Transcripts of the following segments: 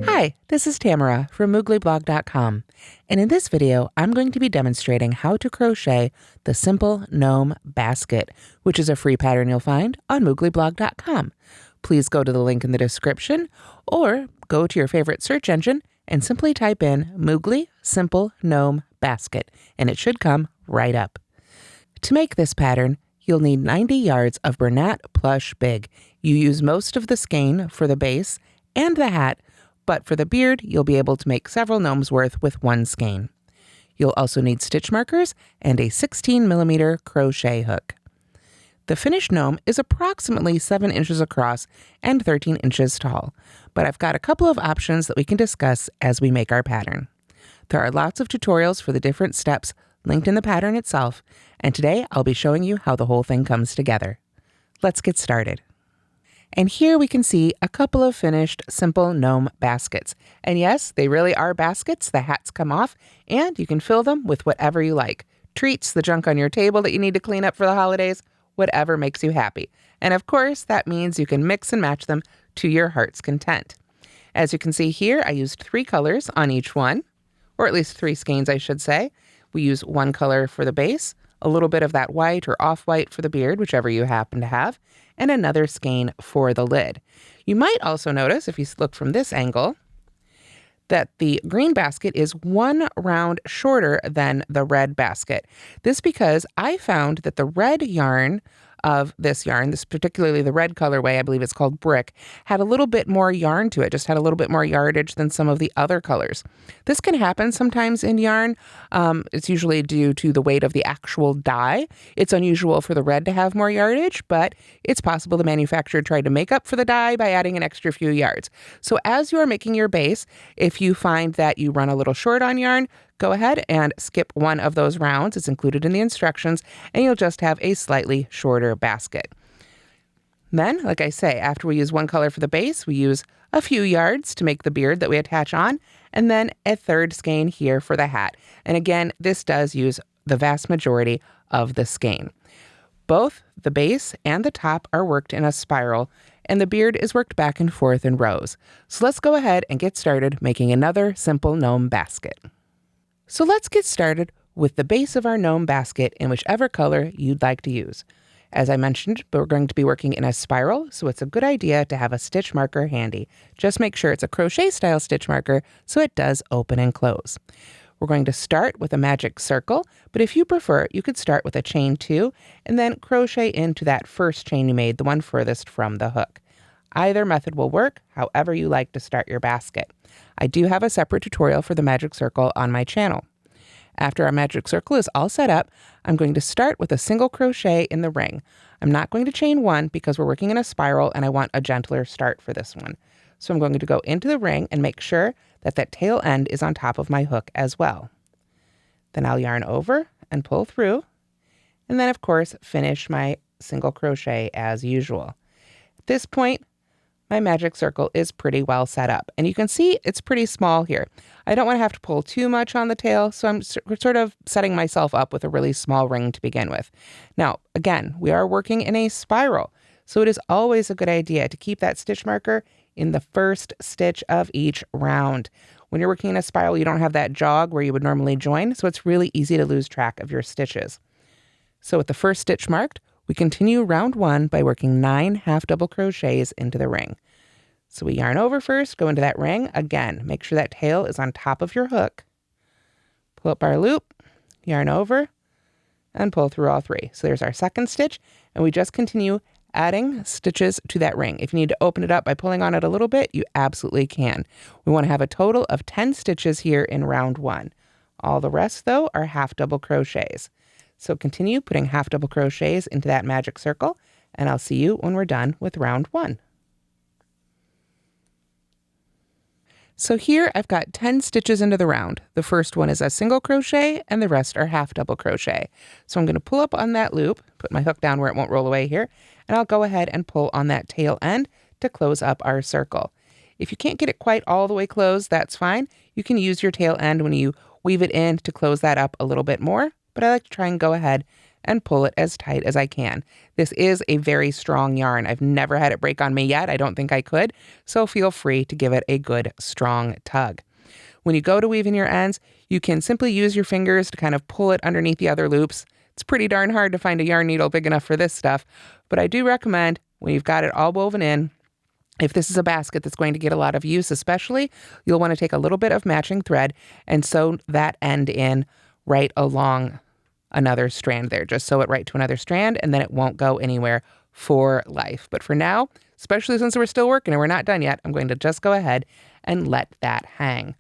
Hi, this is Tamara from mooglyblog.com, and in this video, I'm going to be demonstrating how to crochet the Simple Gnome Basket, which is a free pattern you'll find on mooglyblog.com. Please go to the link in the description, or go to your favorite search engine and simply type in Moogly Simple Gnome Basket, and it should come right up. To make this pattern, you'll need 90 yards of Bernat Plush Big. You use most of the skein for the base and the hat, but for the beard, you'll be able to make several gnomes worth with one skein. You'll also need stitch markers and a 16mm crochet hook. The finished gnome is approximately 7 inches across and 13 inches tall, but I've got a couple of options that we can discuss as we make our pattern. There are lots of tutorials for the different steps linked in the pattern itself, and today I'll be showing you how the whole thing comes together. Let's get started. And here we can see a couple of finished Simple Gnome baskets. And yes, they really are baskets. The hats come off, and you can fill them with whatever you like. Treats, the junk on your table that you need to clean up for the holidays, whatever makes you happy. And of course, that means you can mix and match them to your heart's content. As you can see here, I used 3 colors on each one, or at least 3 skeins, I should say. We use one color for the base, a little bit of that white or off-white for the beard, whichever you happen to have, and another skein for the lid. You might also notice, if you look from this angle, that the green basket is 1 round shorter than the red basket. This because I found that the red yarn of this yarn, this particularly the red colorway, I believe it's called Brick, had a little bit more yarn to it, just had a little bit more yardage than some of the other colors. This can happen sometimes in yarn. It's usually due to the weight of the actual dye. It's unusual for the red to have more yardage, but it's possible the manufacturer tried to make up for the dye by adding an extra few yards. So as you are making your base, if you find that you run a little short on yarn, go ahead and skip one of those rounds. It's included in the instructions, and you'll just have a slightly shorter basket. Then, like I say, after we use one color for the base, we use a few yards to make the beard that we attach on, and then a 3rd skein here for the hat. And again, this does use the vast majority of the skein. Both the base and the top are worked in a spiral, and the beard is worked back and forth in rows. So let's go ahead and get started making another Simple Gnome Basket. So let's get started with the base of our gnome basket in whichever color you'd like to use. As I mentioned, we're going to be working in a spiral, so it's a good idea to have a stitch marker handy. Just make sure it's a crochet style stitch marker so it does open and close. We're going to start with a magic circle, but if you prefer, you could start with a chain 2 and then crochet into that first chain you made, the one furthest from the hook. Either method will work, however you like to start your basket. I do have a separate tutorial for the magic circle on my channel. After our magic circle is all set up, I'm going to start with a single crochet in the ring. I'm not going to chain 1 because we're working in a spiral and I want a gentler start for this one. So I'm going to go into the ring and make sure that that tail end is on top of my hook as well. Then I'll yarn over and pull through, and then of course finish my single crochet as usual. At this point, my magic circle is pretty well set up, and you can see it's pretty small here. I don't want to have to pull too much on the tail, so I'm sort of setting myself up with a really small ring to begin with. Now, again, we are working in a spiral, so it is always a good idea to keep that stitch marker in the first stitch of each round. When you're working in a spiral, you don't have that jog where you would normally join, so it's really easy to lose track of your stitches. So with the first stitch marked, we continue round 1 by working 9 half double crochets into the ring. So we yarn over first, go into that ring. Again, make sure that tail is on top of your hook. Pull up our loop, yarn over, and pull through all 3. So there's our second stitch, and we just continue adding stitches to that ring. If you need to open it up by pulling on it a little bit, you absolutely can. We want to have a total of 10 stitches here in round 1. All the rest, though, are half double crochets. So continue putting half double crochets into that magic circle, and I'll see you when we're done with round 1. So here I've got 10 stitches into the round. The first one is a single crochet, and the rest are half double crochet. So I'm going to pull up on that loop, put my hook down where it won't roll away here, and I'll go ahead and pull on that tail end to close up our circle. If you can't get it quite all the way closed, that's fine. You can use your tail end when you weave it in to close that up a little bit more, but I like to try and go ahead and pull it as tight as I can. This is a very strong yarn. I've never had it break on me yet. I don't think I could. So feel free to give it a good strong tug. When you go to weave in your ends, you can simply use your fingers to kind of pull it underneath the other loops. It's pretty darn hard to find a yarn needle big enough for this stuff, but I do recommend when you've got it all woven in, if this is a basket that's going to get a lot of use especially, you'll want to take a little bit of matching thread and sew that end in right along another strand there. Just sew it right to another strand and then it won't go anywhere for life. But for now, especially since we're still working and we're not done yet, I'm going to just go ahead and let that hang.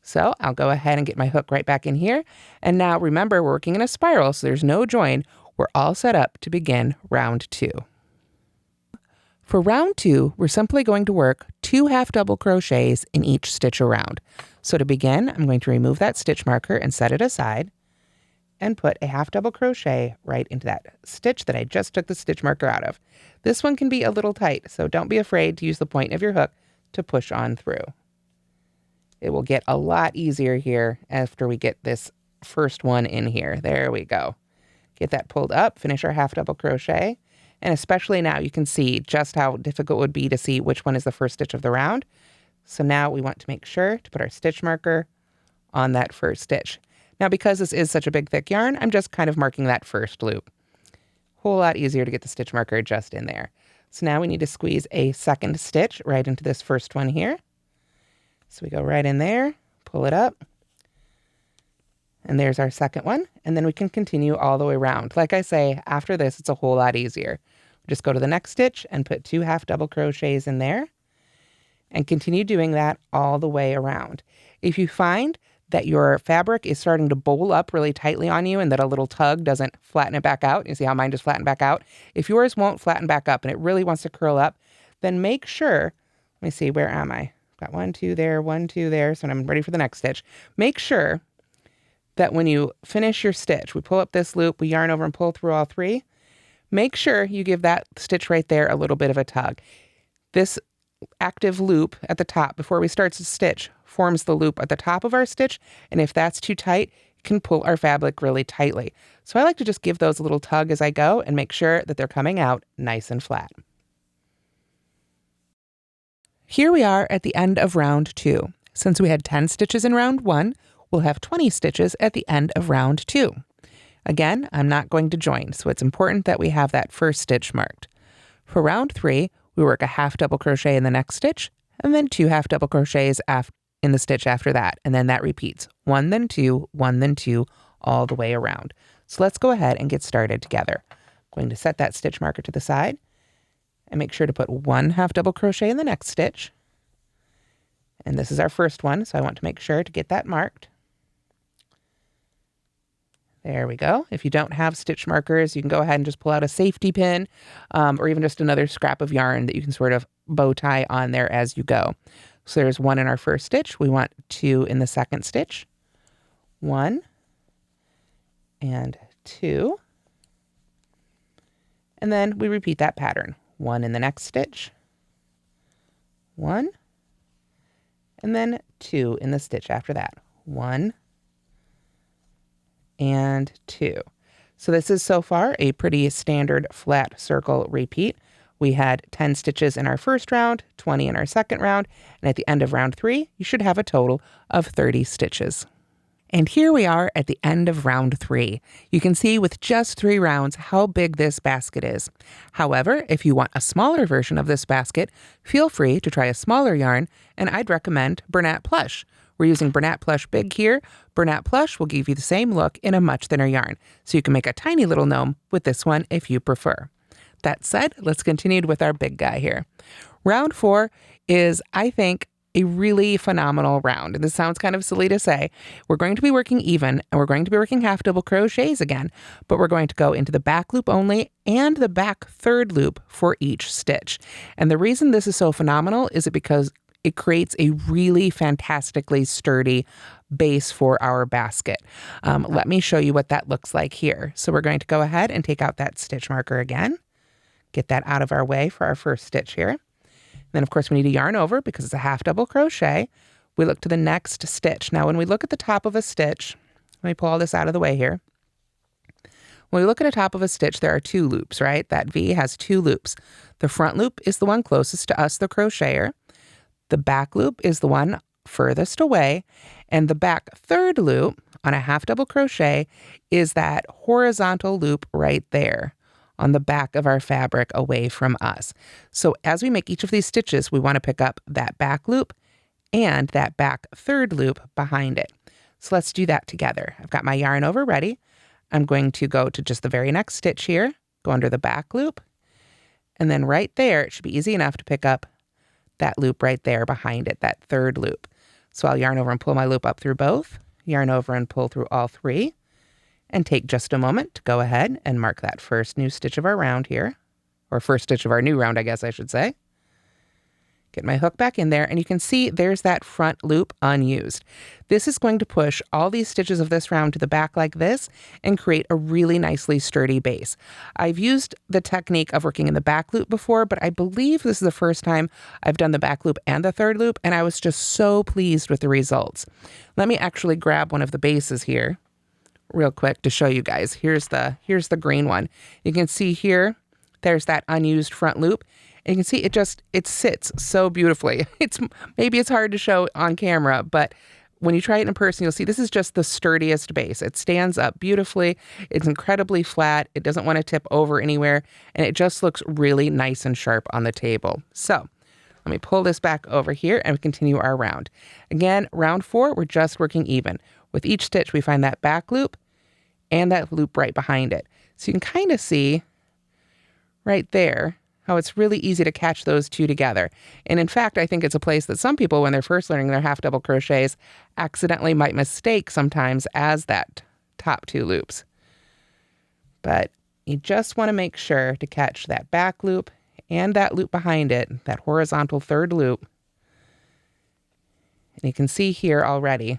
So I'll go ahead and get my hook right back in here. And now remember, we're working in a spiral, so there's no join. We're all set up to begin round 2. For round 2, we're simply going to work 2 half double crochets in each stitch around. So to begin, I'm going to remove that stitch marker and set it aside and put a half double crochet right into that stitch that I just took the stitch marker out of. This one can be a little tight, so don't be afraid to use the point of your hook to push on through. It will get a lot easier here after we get this first one in here. There we go. Get that pulled up, finish our half double crochet. And especially now you can see just how difficult it would be to see which one is the first stitch of the round. So now we want to make sure to put our stitch marker on that first stitch. Now because this is such a big thick yarn, I'm just kind of marking that first loop. Whole lot easier to get the stitch marker just in there. So now we need to squeeze a second stitch right into this first one here. So we go right in there, pull it up. And there's our second one. And then we can continue all the way around. Like I say, after this, it's a whole lot easier. Just go to the next stitch and put 2 half double crochets in there and continue doing that all the way around. If you find that your fabric is starting to bowl up really tightly on you and that a little tug doesn't flatten it back out, you see how mine just flattened back out? If yours won't flatten back up and it really wants to curl up, then make sure, let me see, where am I? Got 1, 2 there, 1, 2 there, so I'm ready for the next stitch. Make sure that when you finish your stitch, we pull up this loop, we yarn over and pull through all 3. Make sure you give that stitch right there a little bit of a tug. This active loop at the top before we start to stitch forms the loop at the top of our stitch, and if that's too tight, it can pull our fabric really tightly. So I like to just give those a little tug as I go and make sure that they're coming out nice and flat. Here we are at the end of round 2. Since we had 10 stitches in round 1, we'll have 20 stitches at the end of round 2. Again, I'm not going to join, so it's important that we have that first stitch marked. For round 3, we work a half double crochet in the next stitch, and then 2 half double crochets in the stitch after that, and then that repeats. 1, then 2, 1, then 2, all the way around. So let's go ahead and get started together. I'm going to set that stitch marker to the side, and make sure to put 1 half double crochet in the next stitch. And this is our first one, so I want to make sure to get that marked. There we go. If you don't have stitch markers, you can go ahead and just pull out a safety pin or even just another scrap of yarn that you can sort of bow tie on there as you go. So there's 1 in our first stitch. We want 2 in the second stitch. 1 and 2. And then we repeat that pattern. 1 in the next stitch. 1. And then 2 in the stitch after that. 1 and 2. So this is so far a pretty standard flat circle repeat. We had 10 stitches in our first round, 20 in our second round, and at the end of round 3, you should have a total of 30 stitches. And here we are at the end of round 3. You can see with just 3 rounds how big this basket is. However, if you want a smaller version of this basket, feel free to try a smaller yarn, and I'd recommend Bernat Plush. We're using Bernat Plush Big here. Bernat Plush will give you the same look in a much thinner yarn, so you can make a tiny little gnome with this one if you prefer. That said, let's continue with our big guy here. Round 4 is, I think, a really phenomenal round. And this sounds kind of silly to say. We're going to be working even, and we're going to be working half double crochets again, but we're going to go into the back loop only and the back third loop for each stitch. And the reason this is so phenomenal is because it creates a really fantastically sturdy base for our basket. Let me show you what that looks like here. So we're going to go ahead and take out that stitch marker again, get that out of our way for our first stitch here. Then, of course, we need to yarn over because it's a half double crochet. We look to the next stitch. Now, when we look at the top of a stitch, let me pull all this out of the way here. When we look at the top of a stitch, there are 2 loops, right? That V has 2 loops. The front loop is the one closest to us, the crocheter. The back loop is the one furthest away, and the back third loop on a half double crochet is that horizontal loop right there on the back of our fabric away from us. So as we make each of these stitches, we want to pick up that back loop and that back third loop behind it. So let's do that together. I've got my yarn over ready. I'm going to go to just the very next stitch here, go under the back loop, and then right there, it should be easy enough to pick up that loop right there behind it, that third loop. So I'll yarn over and pull my loop up through both, yarn over and pull through all 3, and take just a moment to go ahead and mark that first new stitch of our round here, or first stitch of our new round, I guess I should say. Get my hook back in there, and you can see there's that front loop unused. This is going to push all these stitches of this round to the back like this and create a really nicely sturdy base. I've used the technique of working in the back loop before, but I believe this is the first time I've done the back loop and the third loop, and I was just so pleased with the results. Let me actually grab one of the bases here real quick to show you guys. Here's the green one. You can see here, there's that unused front loop. And you can see it sits so beautifully. Maybe it's hard to show on camera, but when you try it in person, you'll see this is just the sturdiest base. It stands up beautifully. It's incredibly flat. It doesn't want to tip over anywhere, and it just looks really nice and sharp on the table. So let me pull this back over here and continue our round. Again, round 4, we're just working even. With each stitch, we find that back loop and that loop right behind it. So you can kind of see right there how it's really easy to catch those 2 together. And in fact, I think it's a place that some people, when they're first learning their half double crochets, accidentally might mistake sometimes as that top 2 loops. But you just want to make sure to catch that back loop and that loop behind it, that horizontal third loop. And you can see here already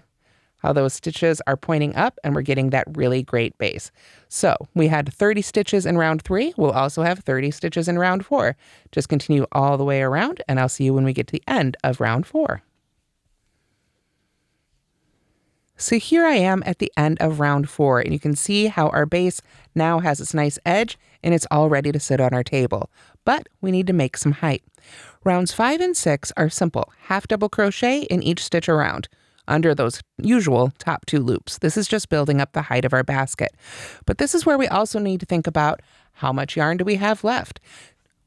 how those stitches are pointing up, and we're getting that really great base. So we had 30 stitches in round 3. We'll also have 30 stitches in round 4. Just continue all the way around, and I'll see you when we get to the end of round 4. So here I am at the end of round 4, and you can see how our base now has its nice edge, and it's all ready to sit on our table. But we need to make some height. Rounds 5 and 6 are simple, half double crochet in each stitch around, under those usual top 2 loops. This is just building up the height of our basket. But this is where we also need to think about how much yarn do we have left.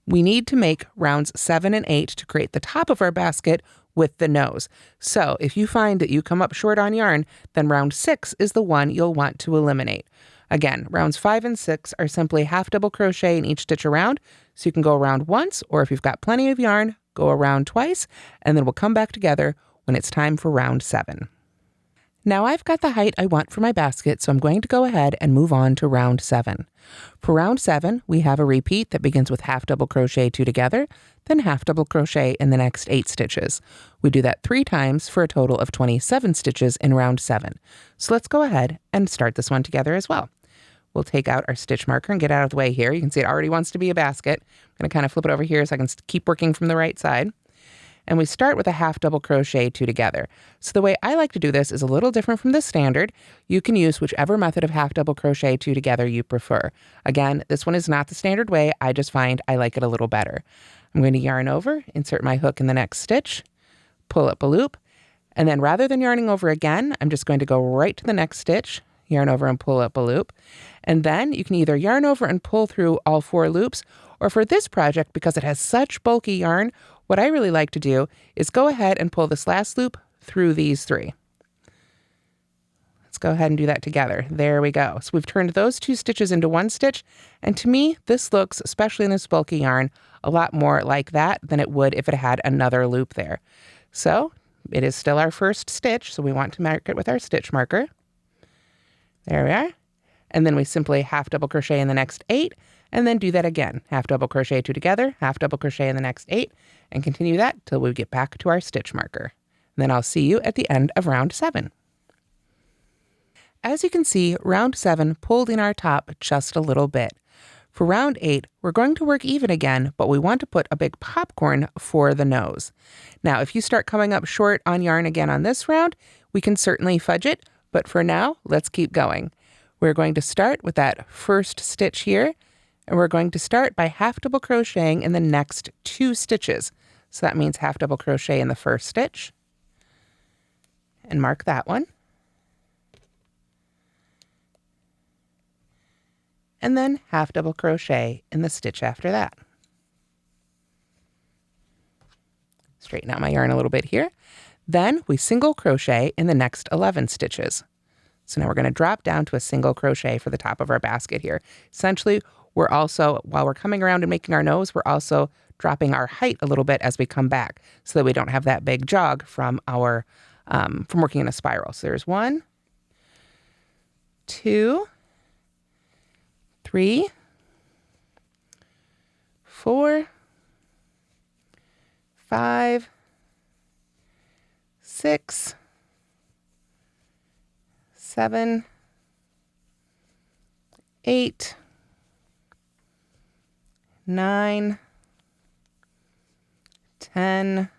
We need to make rounds 7 and 8 to create the top of our basket with the nose. So if you find that you come up short on yarn, then round 6 is the one you'll want to eliminate. Again, rounds 5 and 6 are simply half double crochet in each stitch around, so you can go around once, or if you've got plenty of yarn, go around twice, and then we'll come back together when it's time for round 7. Now I've got the height I want for my basket, so I'm going to go ahead and move on to round 7. For round 7, we have a repeat that begins with half double crochet 2 together, then half double crochet in the next 8 stitches. We do that 3 times for a total of 27 stitches in round 7. So let's go ahead and start this one together as well. We'll take out our stitch marker and get out of the way here. You can see it already wants to be a basket. I'm going to kind of flip it over here so I can keep working from the right side. And we start with a half double crochet 2 together. So the way I like to do this is a little different from the standard. You can use whichever method of half double crochet 2 together you prefer. Again, this one is not the standard way. I just find I like it a little better. I'm going to yarn over, insert my hook in the next stitch, pull up a loop, and then rather than yarning over again, I'm just going to go right to the next stitch, yarn over and pull up a loop. And then you can either yarn over and pull through all 4 loops, or for this project, because it has such bulky yarn, what I really like to do is go ahead and pull this last loop through these 3. Let's go ahead and do that together. There we go. So we've turned those 2 stitches into 1 stitch, and to me, this looks, especially in this bulky yarn, a lot more like that than it would if it had another loop there. So it is still our first stitch, so we want to mark it with our stitch marker. There we are. And then we simply half double crochet in the next 8, and then do that again. Half double crochet 2 together, half double crochet in the next 8, and continue that till we get back to our stitch marker. And then I'll see you at the end of round 7. As you can see, round 7 pulled in our top just a little bit. For round 8, we're going to work even again, but we want to put a big popcorn for the nose. Now, if you start coming up short on yarn again on this round, we can certainly fudge it, but for now, let's keep going. We're going to start with that first stitch here, and we're going to start by half double crocheting in the next 2 stitches. So that means half double crochet in the first stitch, and mark that one. And then half double crochet in the stitch after that. Straighten out my yarn a little bit here. Then we single crochet in the next 11 stitches. So now we're going to drop down to a single crochet for the top of our basket here. Essentially, we're also, while we're coming around and making our nose, we're also dropping our height a little bit as we come back so that we don't have that big jog from our from working in a spiral. So there's 1, 2, 3, 4, 5, 6, 7, 8, 9, 10,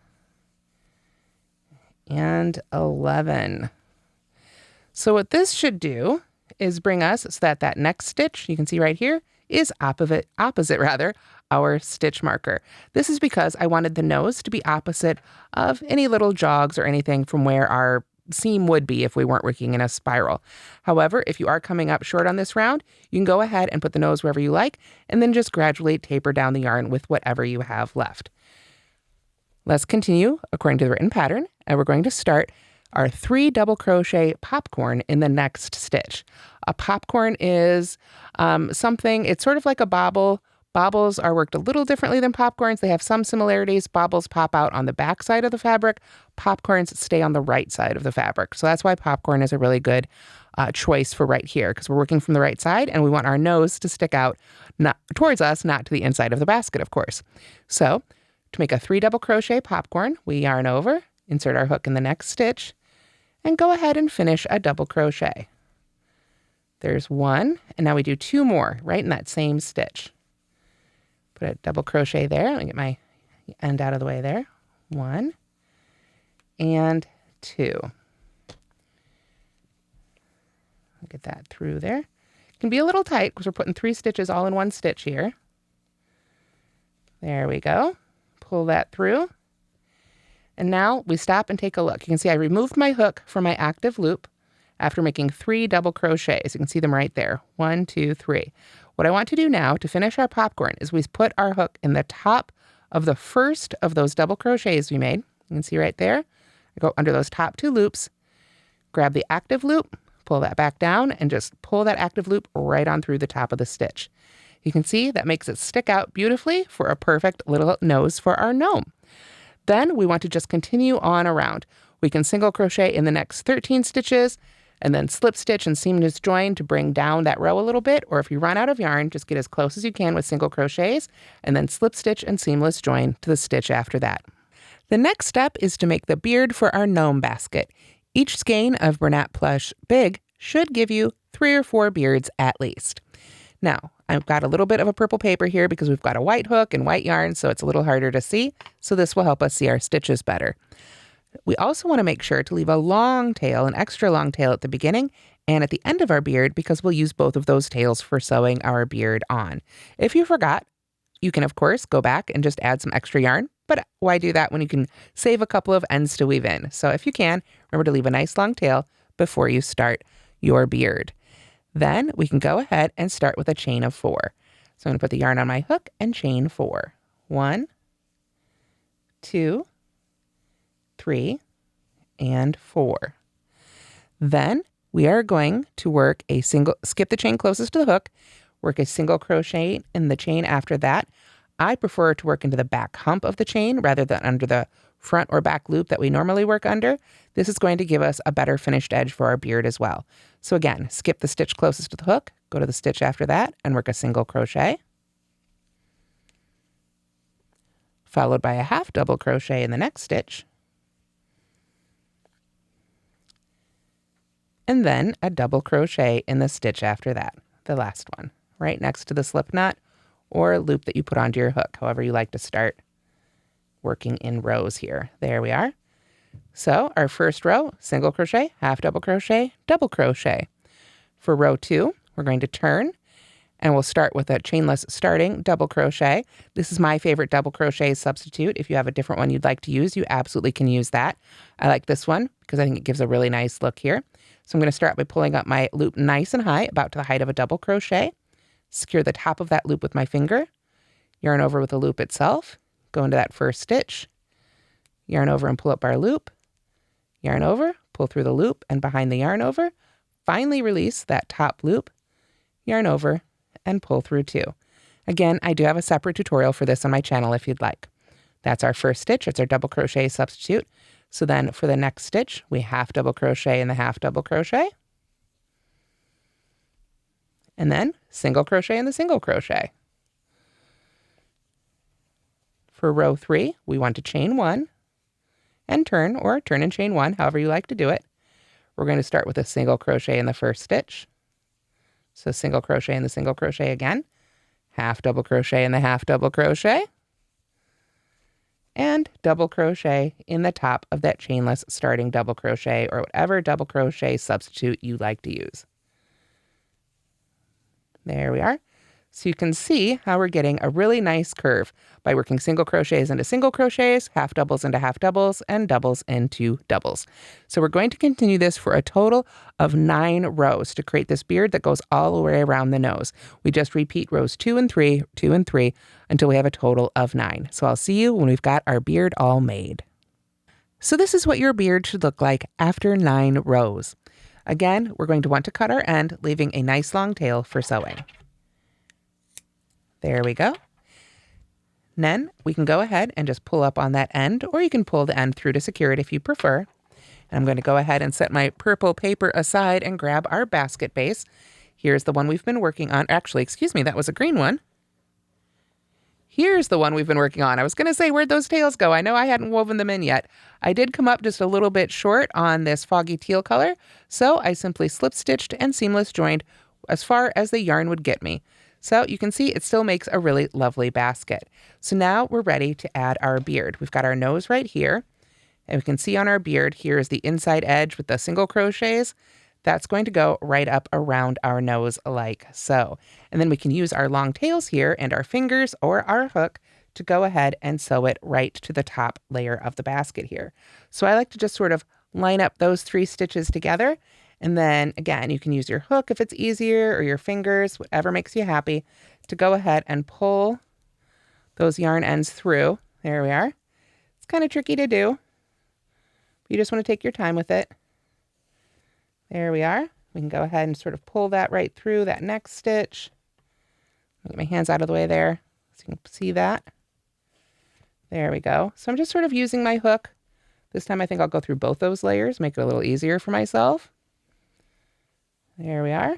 and 11. So what this should do is bring us so that that next stitch, you can see right here, is opposite our stitch marker. This is because I wanted the nose to be opposite of any little jogs or anything from where our seam would be if we weren't working in a spiral. However, if you are coming up short on this round, you can go ahead and put the nose wherever you like, and then just gradually taper down the yarn with whatever you have left. Let's continue according to the written pattern, and we're going to start our 3 double crochet popcorn in the next stitch. A popcorn is something, it's sort of like a bobble. Bobbles are worked a little differently than popcorns. They have some similarities. Bobbles pop out on the back side of the fabric. Popcorns stay on the right side of the fabric. So that's why popcorn is a really good choice for right here, because we're working from the right side and we want our nose to stick out not towards us, not to the inside of the basket, of course. So to make a 3 double crochet popcorn, we yarn over, insert our hook in the next stitch, and go ahead and finish a double crochet. There's 1, and now we do 2 more right in that same stitch. Put a double crochet there. Let me get my end out of the way there. 1 and 2. Get that through there. It can be a little tight because we're putting 3 stitches all in 1 stitch here. There we go. Pull that through. And now we stop and take a look. You can see I removed my hook from my active loop after making 3 double crochets. You can see them right there. 1, 2, 3. What I want to do now to finish our popcorn is we put our hook in the top of the first of those double crochets we made. You can see right there. I go under those top 2 loops, grab the active loop, pull that back down, and just pull that active loop right on through the top of the stitch. You can see that makes it stick out beautifully for a perfect little nose for our gnome. Then we want to just continue on around. We can single crochet in the next 13 stitches, and then slip stitch and seamless join to bring down that row a little bit, or if you run out of yarn, just get as close as you can with single crochets, and then slip stitch and seamless join to the stitch after that. The next step is to make the beard for our gnome basket. Each skein of Bernat Plush Big should give you 3 or 4 beards at least. Now, I've got a little bit of a purple paper here because we've got a white hook and white yarn, so it's a little harder to see, so this will help us see our stitches better. We also want to make sure to leave a long tail, an extra long tail at the beginning and at the end of our beard, because we'll use both of those tails for sewing our beard on. If you forgot, you can of course go back and just add some extra yarn, but why do that when you can save a couple of ends to weave in? So if you can, remember to leave a nice long tail before you start your beard. Then we can go ahead and start with a chain of 4. So I'm going to put the yarn on my hook and chain 4. 1, 2, 3, and 4. Then we are going to work a single, skip the chain closest to the hook, work a single crochet in the chain after that. I prefer to work into the back hump of the chain rather than under the front or back loop that we normally work under. This is going to give us a better finished edge for our beard as well. So again, skip the stitch closest to the hook, go to the stitch after that, and work a single crochet, followed by a half double crochet in the next stitch, and then a double crochet in the stitch after that, the last one, right next to the slip knot or loop that you put onto your hook, however you like to start working in rows here. There we are. So our first row, single crochet, half double crochet, double crochet. For row 2, we're going to turn, and we'll start with a chainless starting double crochet. This is my favorite double crochet substitute. If you have a different one you'd like to use, you absolutely can use that. I like this one because I think it gives a really nice look here. So I'm going to start by pulling up my loop nice and high, about to the height of a double crochet. Secure the top of that loop with my finger. Yarn over with the loop itself. Go into that first stitch. Yarn over and pull up our loop. Yarn over, pull through the loop and behind the yarn over. Finally release that top loop. Yarn over and pull through 2. Again, I do have a separate tutorial for this on my channel if you'd like. That's our first stitch. It's our double crochet substitute. So then for the next stitch, we half double crochet in the half double crochet. And then single crochet in the single crochet. For row 3, we want to chain 1 and turn, or turn and chain 1, however you like to do it. We're going to start with a single crochet in the first stitch. So single crochet in the single crochet again, half double crochet in the half double crochet, and double crochet in the top of that chainless starting double crochet, or whatever double crochet substitute you like to use. There we are. So you can see how we're getting a really nice curve by working single crochets into single crochets, half doubles into half doubles, and doubles into doubles. So we're going to continue this for a total of 9 rows to create this beard that goes all the way around the nose. We just repeat rows 2 and 3, 2 and 3, until we have a total of 9. So I'll see you when we've got our beard all made. So this is what your beard should look like after 9 rows. Again, we're going to want to cut our end, leaving a nice long tail for sewing. There we go. Then we can go ahead and just pull up on that end, or you can pull the end through to secure it if you prefer. And I'm going to go ahead and set my purple paper aside and grab our basket base. Here's the one we've been working on. Actually, excuse me, that was a green one. Here's the one we've been working on. I was going to say, where'd those tails go? I know I hadn't woven them in yet. I did come up just a little bit short on this foggy teal color, so I simply slip stitched and seamless joined as far as the yarn would get me. So you can see it still makes a really lovely basket. So now we're ready to add our beard. We've got our nose right here, and we can see on our beard, here is the inside edge with the single crochets. That's going to go right up around our nose like so. And then we can use our long tails here and our fingers or our hook to go ahead and sew it right to the top layer of the basket here. So I like to just sort of line up those 3 stitches together. And then again, you can use your hook if it's easier, or your fingers, whatever makes you happy, to go ahead and pull those yarn ends through. There we are. It's kind of tricky to do. You just want to take your time with it. There we are. We can go ahead and sort of pull that right through that next stitch. Get my hands out of the way there so you can see that. There we go. So I'm just sort of using my hook. This time I think I'll go through both those layers, make it a little easier for myself. There we are,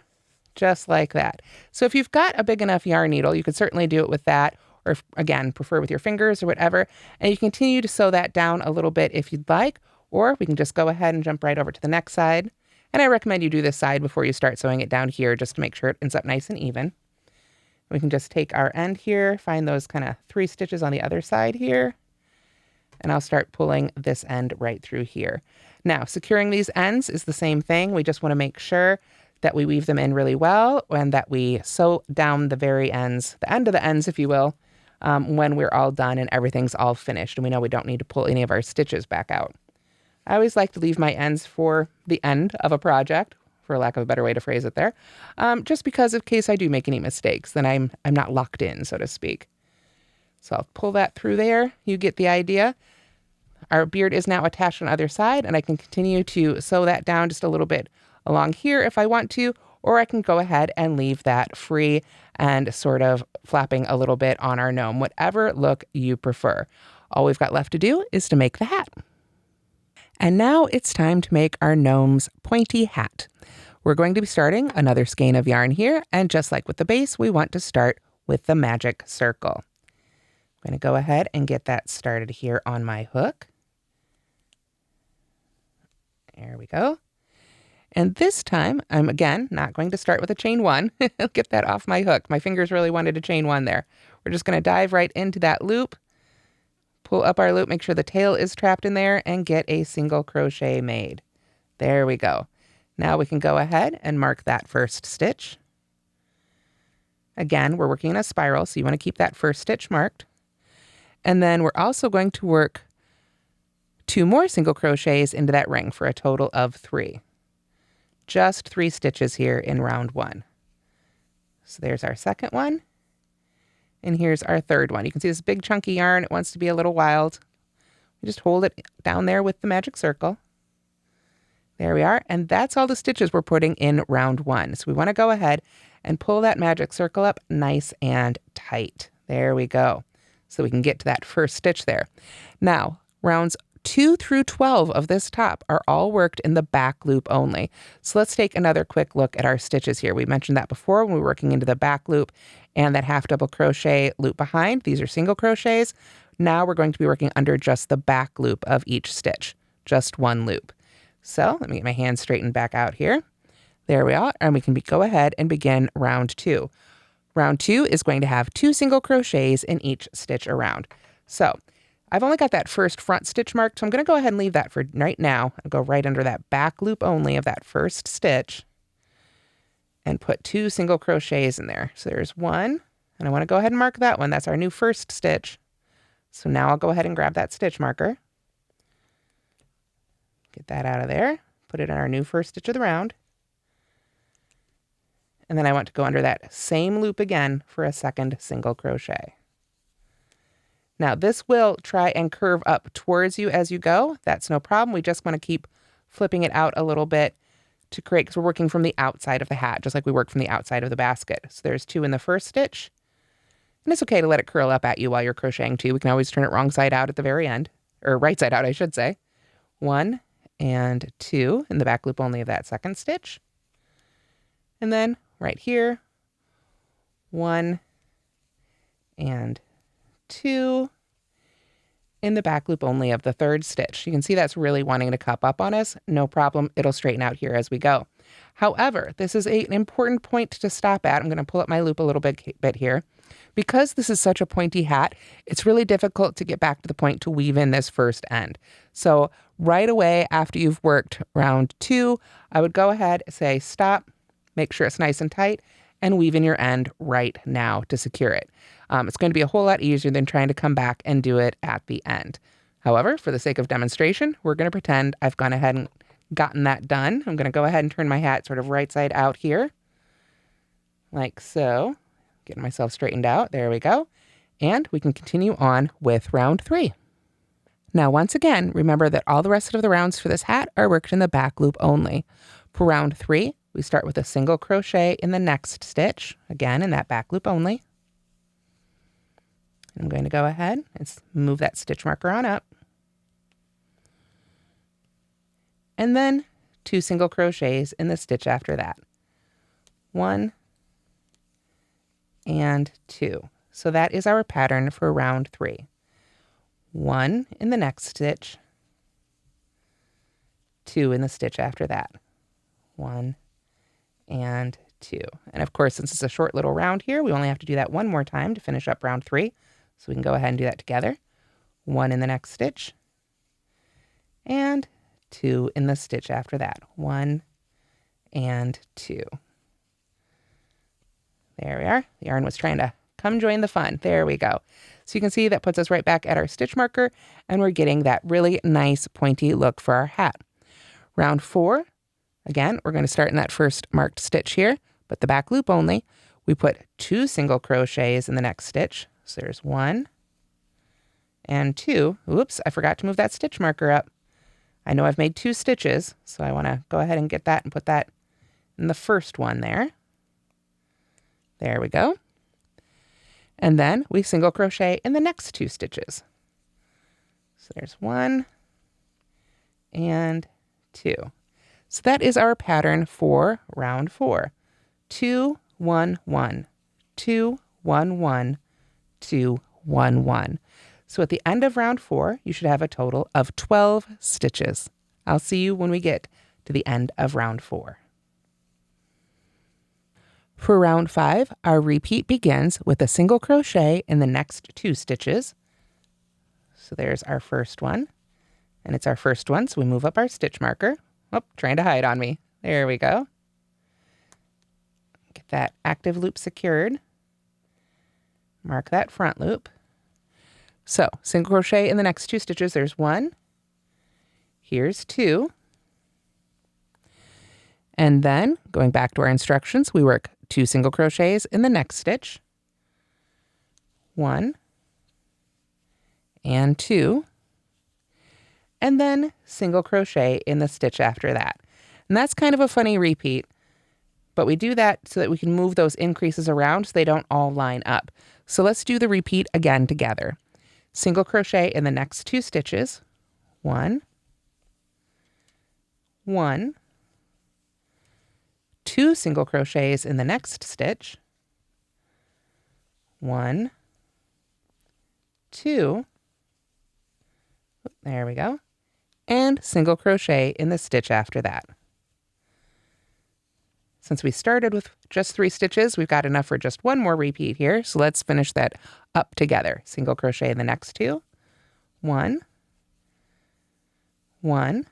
just like that. So if you've got a big enough yarn needle, you could certainly do it with that, or if, again, prefer with your fingers or whatever. And you continue to sew that down a little bit if you'd like, or we can just go ahead and jump right over to the next side. And I recommend you do this side before you start sewing it down here, just to make sure it ends up nice and even. We can just take our end here, find those kind of 3 stitches on the other side here, and I'll start pulling this end right through here. Now, securing these ends is the same thing. We just want to make sure that we weave them in really well and that we sew down the very ends, the end of the ends, if you will, when we're all done and everything's all finished and we know we don't need to pull any of our stitches back out. I always like to leave my ends for the end of a project, for lack of a better way to phrase it there, just because in case I do make any mistakes, then I'm not locked in, so to speak. So I'll pull that through there. You get the idea. Our beard is now attached on the other side, and I can continue to sew that down just a little bit along here if I want to, or I can go ahead and leave that free and sort of flapping a little bit on our gnome, whatever look you prefer. All we've got left to do is to make the hat. And now it's time to make our gnome's pointy hat. We're going to be starting another skein of yarn here, and just like with the base, we want to start with the magic circle. I'm going to go ahead and get that started here on my hook. There we go. And this time, I'm again not going to start with a chain 1. I'll get that off my hook. My fingers really wanted to chain 1 there. We're just going to dive right into that loop, pull up our loop, make sure the tail is trapped in there, and get a single crochet made. There we go. Now we can go ahead and mark that first stitch. Again, we're working in a spiral, so you want to keep that first stitch marked. And then we're also going to work 2 more single crochets into that ring for a total of 3. Just 3 stitches here in round 1. So there's our second one. And here's our third one. You can see this big chunky yarn. It wants to be a little wild. We just hold it down there with the magic circle. There we are. And that's all the stitches we're putting in round 1. So we want to go ahead and pull that magic circle up nice and tight. There we go. So we can get to that first stitch there. Now, rounds 2 through 12 of this top are all worked in the back loop only. So let's take another quick look at our stitches here. We mentioned that before when we were working into the back loop and that half double crochet loop behind. These are single crochets. Now we're going to be working under just the back loop of each stitch, just one loop. So let me get my hand straightened back out here. There we are, and we can go ahead and begin round 2. Round 2 is going to have 2 single crochets in each stitch around. So I've only got that first front stitch marked, so I'm going to go ahead and leave that for right now and go right under that back loop only of that first stitch and put 2 single crochets in there. So there's one, and I want to go ahead and mark that one. That's our new first stitch. So now I'll go ahead and grab that stitch marker. Get that out of there. Put it in our new first stitch of the round. And then I want to go under that same loop again for a second single crochet. Now this will try and curve up towards you as you go. That's no problem. We just want to keep flipping it out a little bit to create, because we're working from the outside of the hat, just like we work from the outside of the basket. So there's 2 in the first stitch. And it's okay to let it curl up at you while you're crocheting too. We can always turn it wrong side out at the very end, or right side out, I should say. 1 and 2 in the back loop only of that second stitch. And then right here, 1 and 2 in the back loop only of the third stitch. You can see that's really wanting to cup up on us. No problem. It'll straighten out here as we go. However, this is an important point to stop at. I'm going to pull up my loop a little bit here. Because this is such a pointy hat, it's really difficult to get back to the point to weave in this first end. So right away after you've worked round 2, I would go ahead, say stop, make sure it's nice and tight, and weave in your end right now to secure it. It's going to be a whole lot easier than trying to come back and do it at the end. However, for the sake of demonstration, we're going to pretend I've gone ahead and gotten that done. I'm going to go ahead and turn my hat sort of right side out here, like so. Getting myself straightened out. There we go. And we can continue on with round 3. Now, once again, remember that all the rest of the rounds for this hat are worked in the back loop only. For round 3, we start with a single crochet in the next stitch, again in that back loop only. I'm going to go ahead and move that stitch marker on up. And then 2 single crochets in the stitch after that. 1 and 2. So that is our pattern for round 3. 1 in the next stitch, 2 in the stitch after that. 1 and 2. And of course, since it's a short little round here, we only have to do that one more time to finish up round 3. So we can go ahead and do that together. 1 in the next stitch, and 2 in the stitch after that. 1 and 2. There we are. The yarn was trying to come join the fun. There we go. So you can see that puts us right back at our stitch marker, and we're getting that really nice pointy look for our hat. Round 4, again, we're going to start in that first marked stitch here, but the back loop only. We put 2 single crochets in the next stitch. So there's 1 and 2. Oops, I forgot to move that stitch marker up. I know I've made 2 stitches, so I want to go ahead and get that and put that in the first one there. There we go. And then we single crochet in the next 2 stitches. So there's 1 and 2. So that is our pattern for round 4. 2, 1, 1, 2, 1, 1, 2, 1, 1. So at the end of round 4, you should have a total of 12 stitches. I'll see you when we get to the end of round 4. For round 5, our repeat begins with a single crochet in the next 2 stitches. So there's our first one, and it's our first one, so we move up our stitch marker. Oh, trying to hide on me. There we go. Get that active loop secured. Mark that front loop. So single crochet in the next 2 stitches. There's 1. Here's 2. And then going back to our instructions, we work 2 single crochets in the next stitch. 1 and 2. And then single crochet in the stitch after that. And that's kind of a funny repeat, but we do that so that we can move those increases around so they don't all line up. So let's do the repeat again together. Single crochet in the next 2 stitches. 1, 1, 2 single crochets in the next stitch. 1, 2, there we go, and single crochet in the stitch after that. Since we started with just 3 stitches, we've got enough for just 1 more repeat here. So let's finish that up together. Single crochet in the next 2. 1, 1,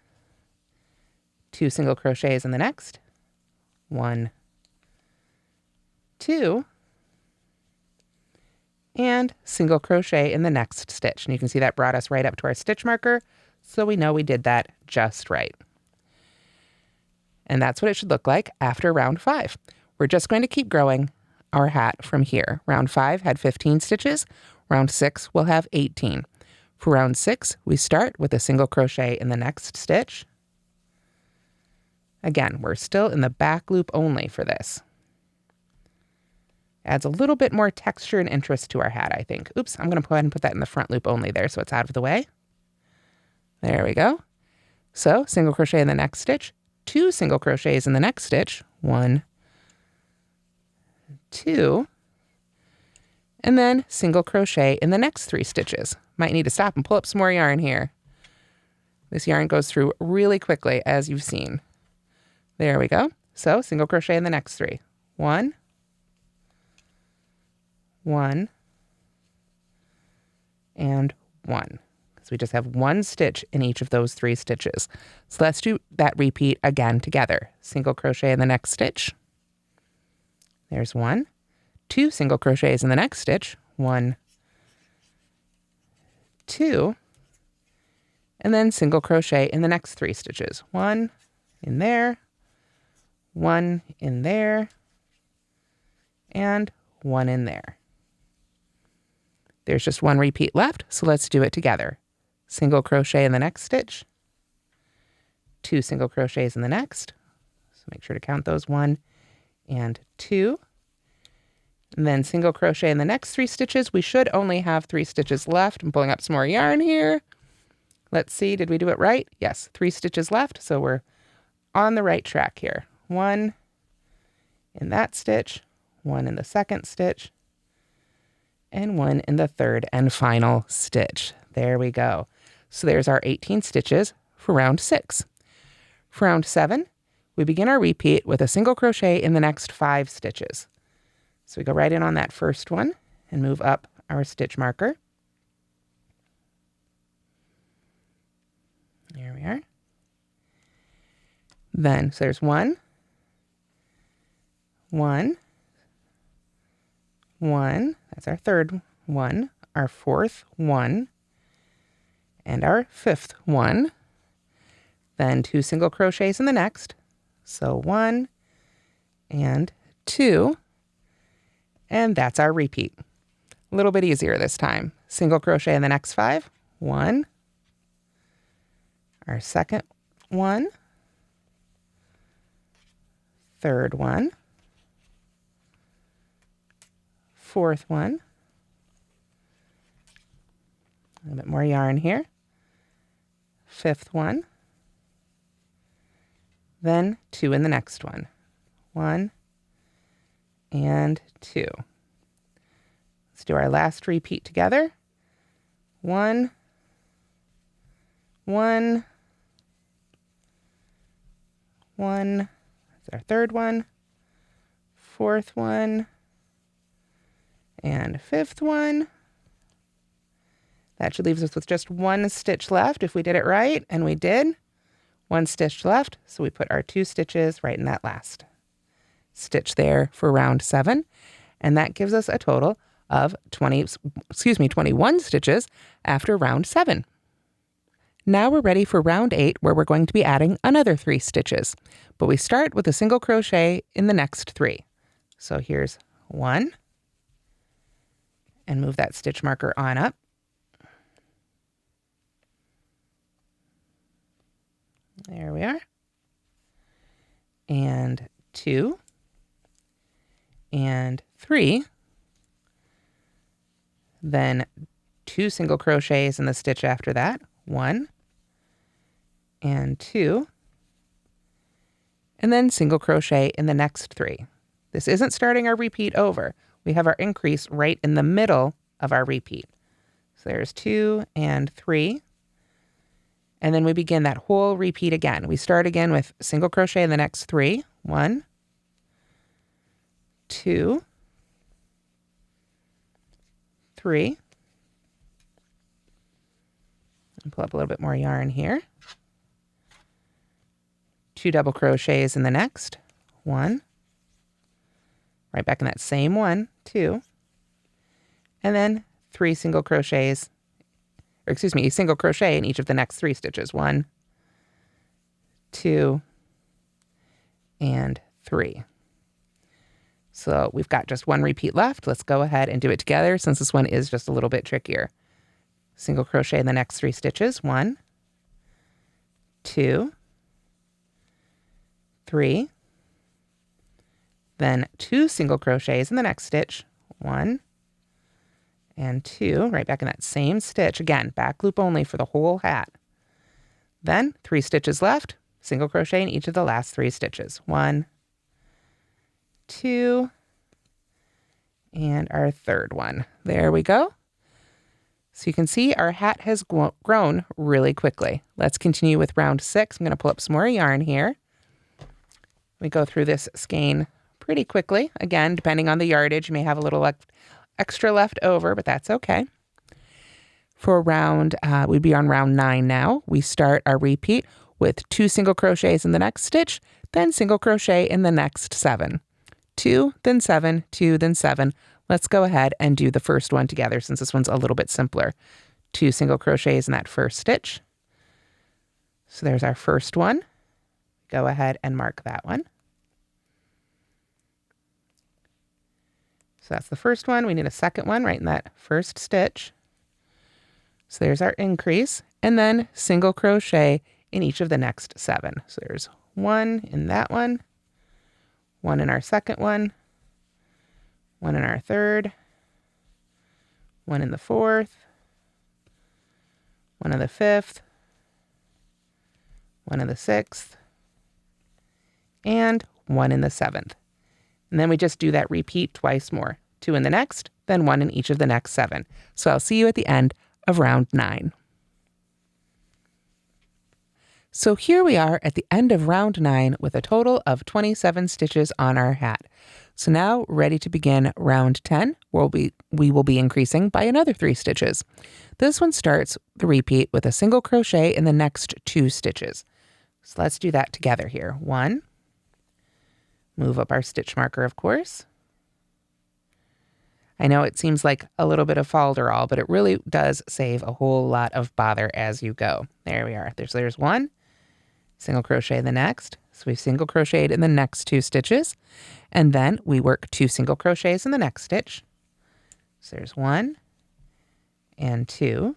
2 single crochets in the next. 1, 2, and single crochet in the next stitch. And you can see that brought us right up to our stitch marker, so we know we did that just right. And that's what it should look like after round 5. We're just going to keep growing our hat from here. Round 5 had 15 stitches. Round 6 will have 18. For round 6, we start with a single crochet in the next stitch. Again, we're still in the back loop only for this. Adds a little bit more texture and interest to our hat, I think. Oops, I'm going to go ahead and put that in the front loop only there so it's out of the way. There we go. So single crochet in the next stitch. 2 single crochets in the next stitch. 1, 2, and then single crochet in the next 3 stitches. Might need to stop and pull up some more yarn here. This yarn goes through really quickly, as you've seen. There we go. So single crochet in the next 3. 1, 1, and 1. We just have 1 stitch in each of those 3 stitches. So let's do that repeat again together. Single crochet in the next stitch. There's 1. 2 single crochets in the next stitch. 1, 2, and then single crochet in the next 3 stitches. 1 in there, 1 in there, and 1 in there. There's just 1 repeat left, so let's do it together. Single crochet in the next stitch, 2 single crochets in the next. So make sure to count those, 1 and 2. And then single crochet in the next 3 stitches. We should only have 3 stitches left. I'm pulling up some more yarn here. Let's see, did we do it right? Yes, 3 stitches left, so we're on the right track here. 1 in that stitch, 1 in the second stitch, and 1 in the third and final stitch. There we go. So there's our 18 stitches for round 6. For round 7, we begin our repeat with a single crochet in the next 5 stitches. So we go right in on that first one and move up our stitch marker. There we are. Then, so there's 1, 1, 1, that's our third one, our fourth one, and our 5th one. Then 2 single crochets in the next. So 1 and 2. And that's our repeat. A little bit easier this time. Single crochet in the next 5. 1. Our second one. Third one. Fourth one. A little bit more yarn here. 5th one. Then 2 in the next one. 1 and 2. Let's do our last repeat together. 1, 1, 1. That's our third one. 4th one. And 5th one. That should leave us with just 1 stitch left if we did it right, and we did. 1 stitch left, so we put our 2 stitches right in that last stitch there for round 7, and that gives us a total of 21 stitches after round 7. Now we're ready for round 8, where we're going to be adding another 3 stitches, but we start with a single crochet in the next 3. So here's 1, and move that stitch marker on up. There we are. And 2, and 3. Then 2 single crochets in the stitch after that. 1 and 2. And then single crochet in the next 3. This isn't starting our repeat over. We have our increase right in the middle of our repeat. So there's 2 and 3. And then we begin that whole repeat again. We start again with single crochet in the next 3. 1, 2, 3. And pull up a little bit more yarn here. 2 double crochets in the next. 1. Right back in that same 1, 2. And then 3 single crochets, or excuse me, a single crochet in each of the next 3 stitches. 1, 2, and 3. So we've got just 1 repeat left. Let's go ahead and do it together since this one is just a little bit trickier. Single crochet in the next 3 stitches. 1, 2, 3. Then 2 single crochets in the next stitch. 1 and 2, right back in that same stitch. Again, back loop only for the whole hat. Then 3 stitches left, single crochet in each of the last 3 stitches. 1, 2, and our third one. There we go. So you can see our hat has grown really quickly. Let's continue with round 6. I'm going to pull up some more yarn here. We go through this skein pretty quickly. Again, depending on the yardage, you may have a little extra left over, but that's okay. For round, we'd be on round 9 now. We start our repeat with 2 single crochets in the next stitch, then single crochet in the next 7. 2, then 7, 2, then 7. Let's go ahead and do the first one together since this one's a little bit simpler. 2 single crochets in that first stitch. So there's our first one. Go ahead and mark that one. So that's the first one. We need a second one right in that first stitch. So there's our increase, and then single crochet in each of the next 7. So there's 1 in that one, 1 in our second one, 1 in our third, 1 in the fourth, 1 in the fifth, 1 in the sixth, and 1 in the 7th. And then we just do that repeat twice more. 2 in the next, then 1 in each of the next 7. So I'll see you at the end of round 9. So here we are at the end of round 9 with a total of 27 stitches on our hat. So now ready to begin round 10, where we will be increasing by another 3 stitches. This one starts the repeat with a single crochet in the next 2 stitches. So let's do that together here. 1, move up our stitch marker, of course. I know it seems like a little bit of falderall, but it really does save a whole lot of bother as you go. There we are. There's 1, single crochet in the next. So we've single crocheted in the next 2 stitches, and then we work 2 single crochets in the next stitch. So there's 1 and 2.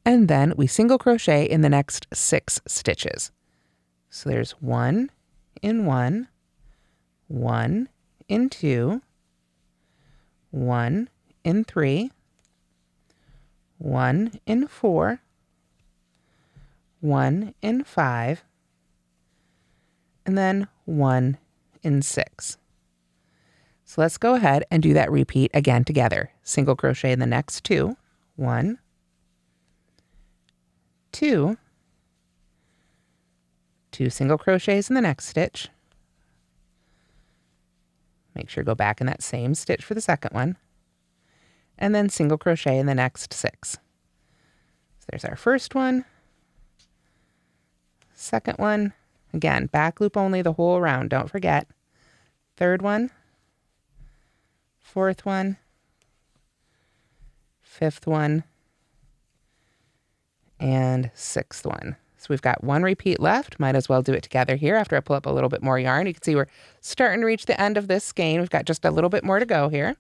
And then we single crochet in the next 6 stitches. So there's 1 in 1, 1 in 2, 1 in 3, 1 in 4, 1 in 5, and then 1 in 6. So let's go ahead and do that repeat again together. Single crochet in the next 2, 1, 2, 2 single crochets in the next stitch. Make sure to go back in that same stitch for the second one, and then single crochet in the next 6. So there's our first one, second one, again, back loop only the whole round, don't forget. Third one, fourth one, fifth one, and sixth one. So we've got one repeat left. Might as well do it together here after I pull up a little bit more yarn. You can see we're starting to reach the end of this skein. We've got just a little bit more to go here.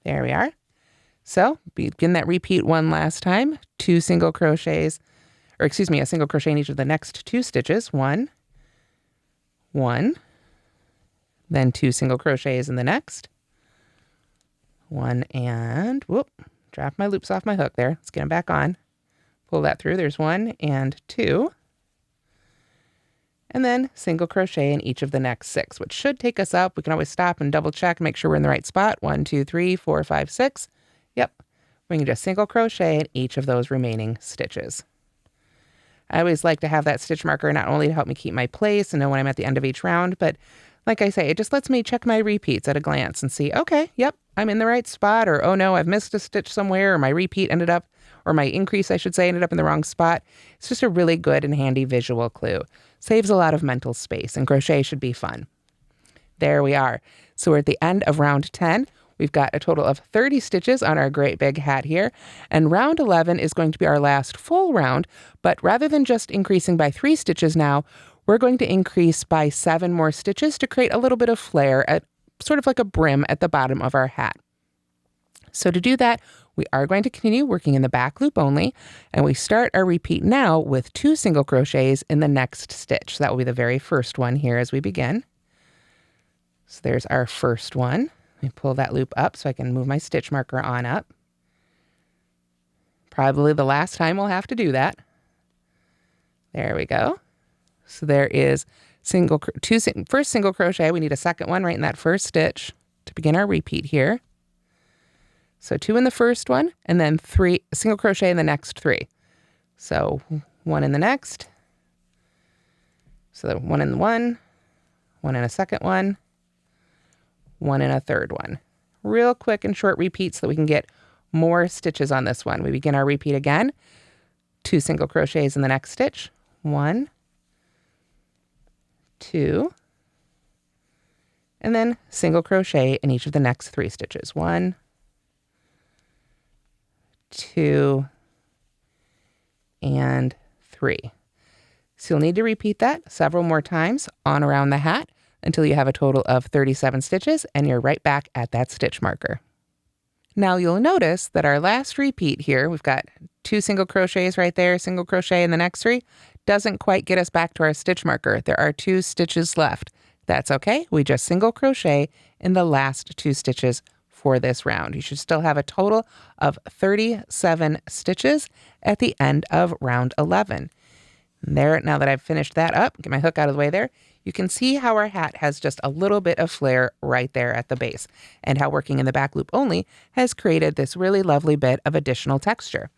There we are. So begin that repeat one last time. 2 single crochets, or excuse me, a single crochet in each of the next 2 stitches. 1, 1, then 2 single crochets in the next. 1 and, whoop, drop my loops off my hook there. Let's get them back on. Pull that through. There's 1 and 2. And then single crochet in each of the next 6, which should take us up. We can always stop and double check, make sure we're in the right spot. 1, 2, 3, 4, 5, 6. Yep. We can just single crochet in each of those remaining stitches. I always like to have that stitch marker not only to help me keep my place and know when I'm at the end of each round, but like I say, it just lets me check my repeats at a glance and see, okay, yep, I'm in the right spot, or oh no, I've missed a stitch somewhere, or my repeat ended up, or my increase, I should say, ended up in the wrong spot. It's just a really good and handy visual clue. Saves a lot of mental space, and crochet should be fun. There we are. So we're at the end of round 10. We've got a total of 30 stitches on our great big hat here, and round 11 is going to be our last full round, but rather than just increasing by 3 stitches now, we're going to increase by 7 more stitches to create a little bit of flare at sort of like a brim at the bottom of our hat. So to do that, we are going to continue working in the back loop only, and we start our repeat now with 2 single crochets in the next stitch. So that will be the very first one here as we begin. So there's our first one. Let me pull that loop up so I can move my stitch marker on up. Probably the last time we'll have to do that. There we go. So there is first single crochet. We need a second one right in that first stitch to begin our repeat here. So 2 in the first one, and then 3 single crochet in the next 3. So 1 in the next. So 1 in one, 1 in a second one, 1 in a third one. Real quick and short repeats so that we can get more stitches on this one. We begin our repeat again. 2 single crochets in the next stitch. 1, 2, and then single crochet in each of the next 3 stitches. 1, 2, and 3. So you'll need to repeat that several more times on around the hat until you have a total of 37 stitches, and you're right back at that stitch marker. Now you'll notice that our last repeat here, we've got 2 single crochets right there, single crochet in the next 3, doesn't quite get us back to our stitch marker. There are 2 stitches left. That's okay. We just single crochet in the last 2 stitches for this round. You should still have a total of 37 stitches at the end of round 11. There, now that I've finished that up, get my hook out of the way there, you can see how our hat has just a little bit of flare right there at the base, and how working in the back loop only has created this really lovely bit of additional texture.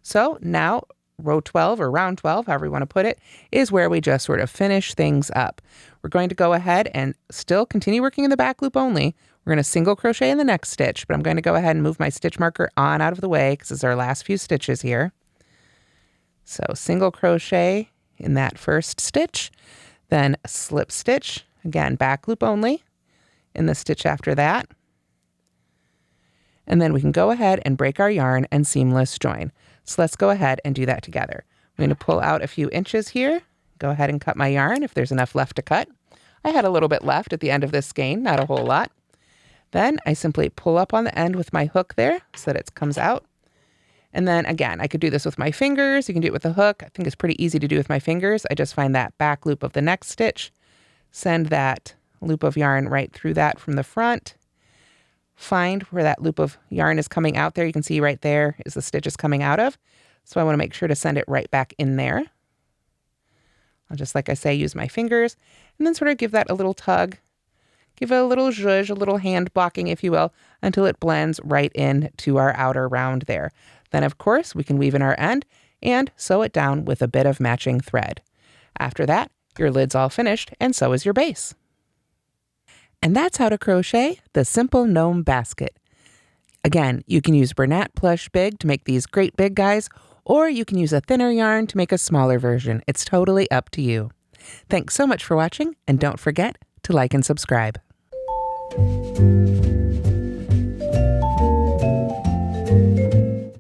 So now row 12 or round 12, however you want to put it, is where we just sort of finish things up. We're going to go ahead and still continue working in the back loop only. We're going to single crochet in the next stitch, but I'm going to go ahead and move my stitch marker on out of the way because it's our last few stitches here. So single crochet in that first stitch, then slip stitch, again, back loop only in the stitch after that. And then we can go ahead and break our yarn and seamless join. So let's go ahead and do that together. I'm going to pull out a few inches here, go ahead and cut my yarn if there's enough left to cut. I had a little bit left at the end of this skein, not a whole lot. Then I simply pull up on the end with my hook there so that it comes out. And then again, I could do this with my fingers. You can do it with a hook. I think it's pretty easy to do with my fingers. I just find that back loop of the next stitch, send that loop of yarn right through that from the front, find where that loop of yarn is coming out there. You can see right there is the stitch is coming out of. So I want to make sure to send it right back in there. I'll just, like I say, use my fingers and then sort of give that a little tug. Give it a little zhuzh, a little hand blocking, if you will, until it blends right in to our outer round there. Then, of course, we can weave in our end and sew it down with a bit of matching thread. After that, your lid's all finished, and so is your base. And that's how to crochet the Simple Gnome Basket. Again, you can use Bernat Plush Big to make these great big guys, or you can use a thinner yarn to make a smaller version. It's totally up to you. Thanks so much for watching, and don't forget to like and subscribe.